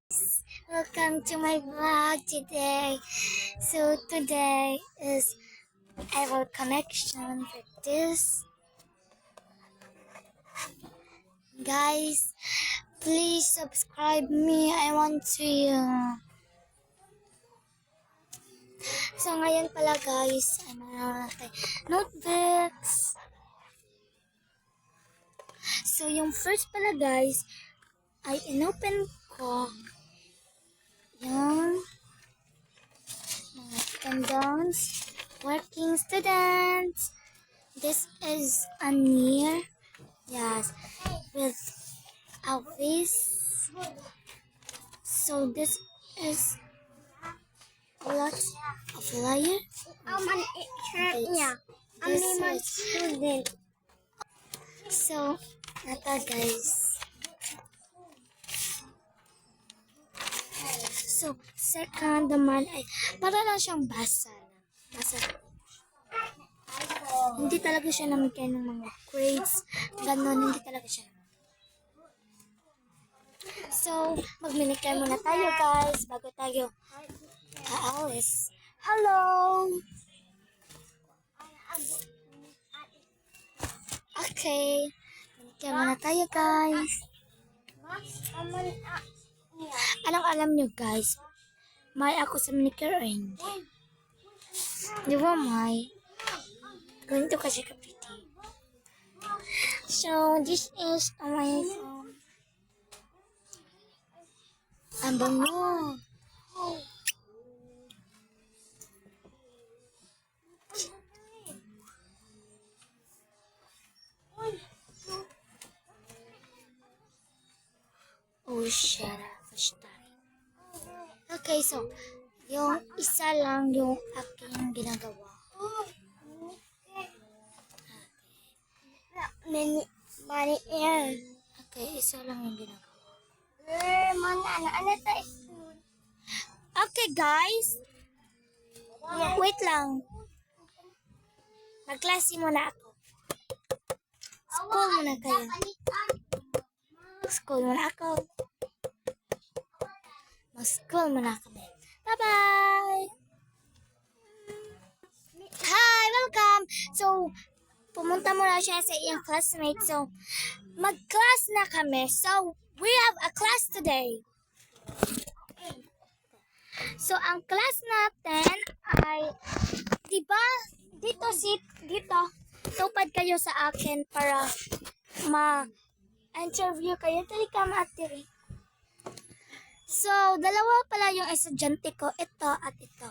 Welcome to my vlog today. So today is our connection for this. Guys, please subscribe me. I want to So ngayon pala guys, natin notebooks. So yung first pala guys, ay inopen ko yung mga students, working students. This is a near, yes, with office. So this is a lot of flyer. Ang shirt niya. Ang This mga is, student. so, nata guys. So, second naman ay para lang siyang basa. Basa. Hindi talaga siya namigay ng mga grades. Ganon, hindi talaga siya. So, magminikay muna tayo guys bago tayo aalis. Hello! Okay. Minikay muna tayo guys. Anong alam nyo guys? May ako sa manicure or hindi? Di ba may? Ganito kasi ka-pretty. So, this is my phone. Ang bango. Oh, shut up. Okay, so, yung isa lang yung aking ginagawa. Mani yan. Okay, isa lang yung ginagawa. Ano tayo? Okay, guys. Wait lang. Mag-klase muna ako. School muna kayo. School muna ako. Mag-school muna kami. Bye-bye! Hi! Welcome! So, pumunta muna siya sa iyang classmate. So, mag-class na kami. So, we have a class today. So, ang class natin ay, diba, dito, tupad kayo sa akin para ma-interview kayo. Tali ka, ma-atiri. So, dalawa pala yung estudyante ko. Ito at ito.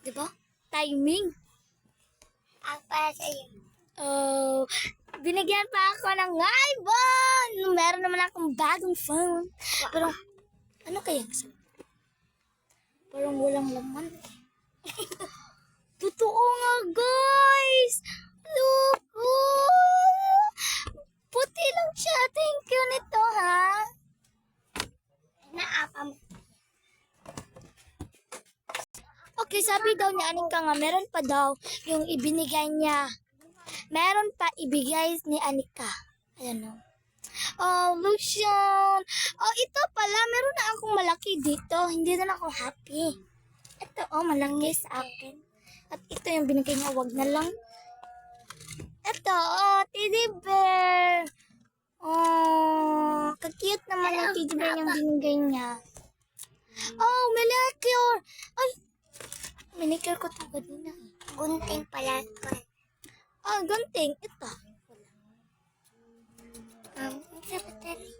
Diba? Timing. Ang para sa'yo. Oh, binigyan pa ako ng iPhone. Meron naman akong bagong phone. Pero, ano kaya? Parang walang laman. Totoo nga, guys. Look. Oh, puti lang siya. Thank you nito, ha? Naapam. Okay, sabi daw ni Anika nga, meron pa daw yung ibinigay niya. Meron pa ibigay ni Anika. Ayan o. Oh, lotion. Oh, ito pala. Meron na akong malaki dito. Hindi na ako happy. Ito, oh, malaki sa akin. At ito yung binigay niya. Wag na lang. Ito, oh, teddy bear. Oh, kakiyot naman yung teddy bear yung binigay niya. Oh, manicure. Ay, manicure ko ito kanina. Gunting pala ko. Oh, gunting. Ito. Secretary.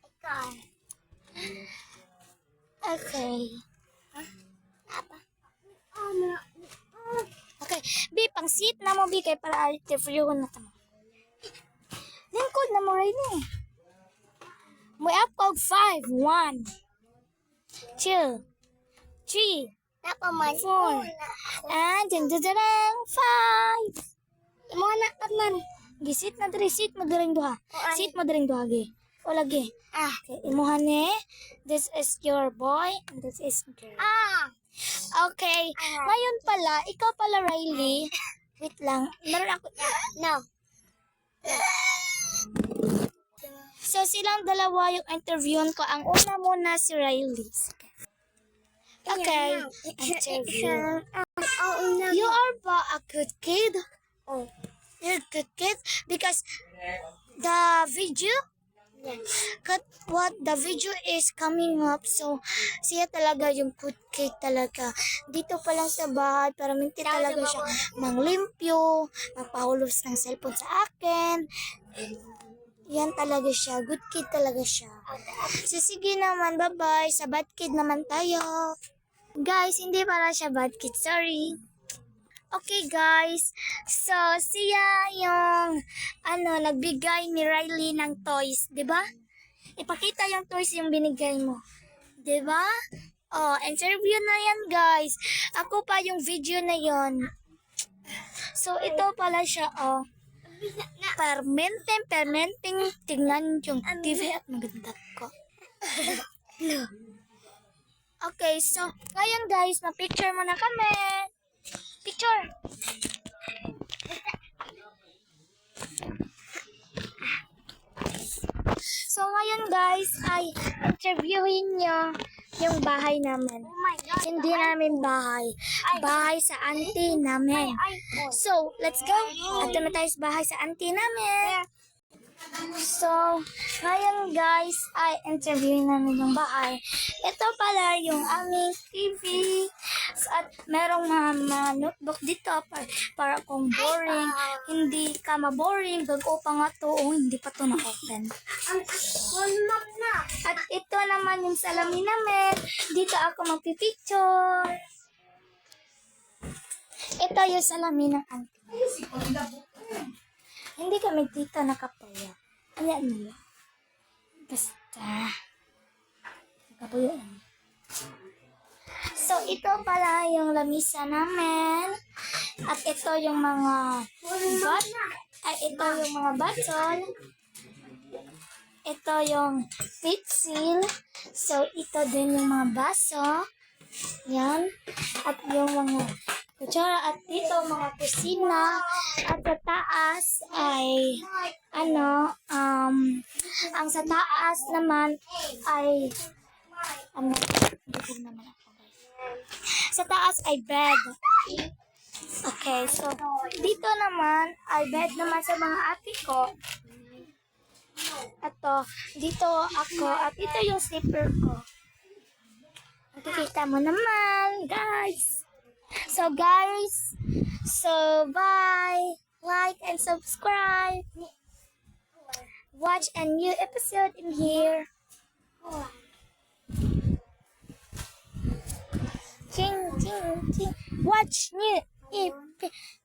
Ikaw. Okay. Apa? Okay. Bi, pang seat na mo, Bi, kay para interview ko na ito. Lingkod na mo rin eh. May up of 5. 1, 2, 3, Napaman. 4, and then 5. Imo na kaman. Gisit na diri, sit mo diring duha. Sit mo diring duha, gi. O lagi. Ah. Okay, imuhan eh. This is your boy, and this is girl. Ah. Okay. Ngayon pala, ikaw pala, Riley. Wait lang. Meron ako. No. So, silang dalawa yung interviewin ko. Ang una muna si Riley. Okay, interview. You are ba a good kid? Oh. You're a good kid? Because the video, what the video is coming up, so siya talaga yung good kid talaga. Dito pa lang sa bahay, pero minti talaga siya manglimpyo, magpahulos ng cellphone sa akin. Yan talaga siya, good kid talaga siya. So sige naman, bye-bye. Sa bad kid naman tayo. Guys, hindi pala siya bad kid, sorry. Okay guys, so siya yung nagbigay ni Riley ng toys, 'di ba? Ipakita yung toys yung binigay mo. 'Di ba? Oh, interview na yan guys. Ako pa yung video na yon. So ito pala siya, oh. Permenting, tingnan yung TV at maganda ko. Okay, so ngayon guys, ma-picture muna kami. Picture! So ngayon guys, ay interviewin nyo yung bahay namin. Hindi namin bahay. Bahay sa auntie namin. So, let's go. Ato na tayo sa bahay sa auntie namin. So, ngayon guys, ay interviewin namin yung bahay. Ito pala yung aming TV. At merong mga notebook dito para kung boring, hindi ka maboring, bago pa nga to, hindi pa to na-open. At ito naman yung salamin namin. Dito ako magpipicture. Ito yung salamin ng auntie. Hindi kami dito nakapaya. Ayan nila. Basta. Nakapuyo lang. So, ito pala yung lamisa namin. At ito yung mga ito yung mga bottle. Ito yung pitsil. So, ito din yung mga baso. Yan. At yung mga kutsara. At dito mga kusina. At sa taas ay ang sa taas naman ay bubog naman ako guys. Sa taas ay bed. Okay, so dito naman ay bed naman sa mga ate ko. Ito, dito ako at ito yung slipper ko. Nakikita mo naman, guys. So guys, so bye. Like and subscribe. Watch a new episode in here. Ching, ching, ching. Watch new episode.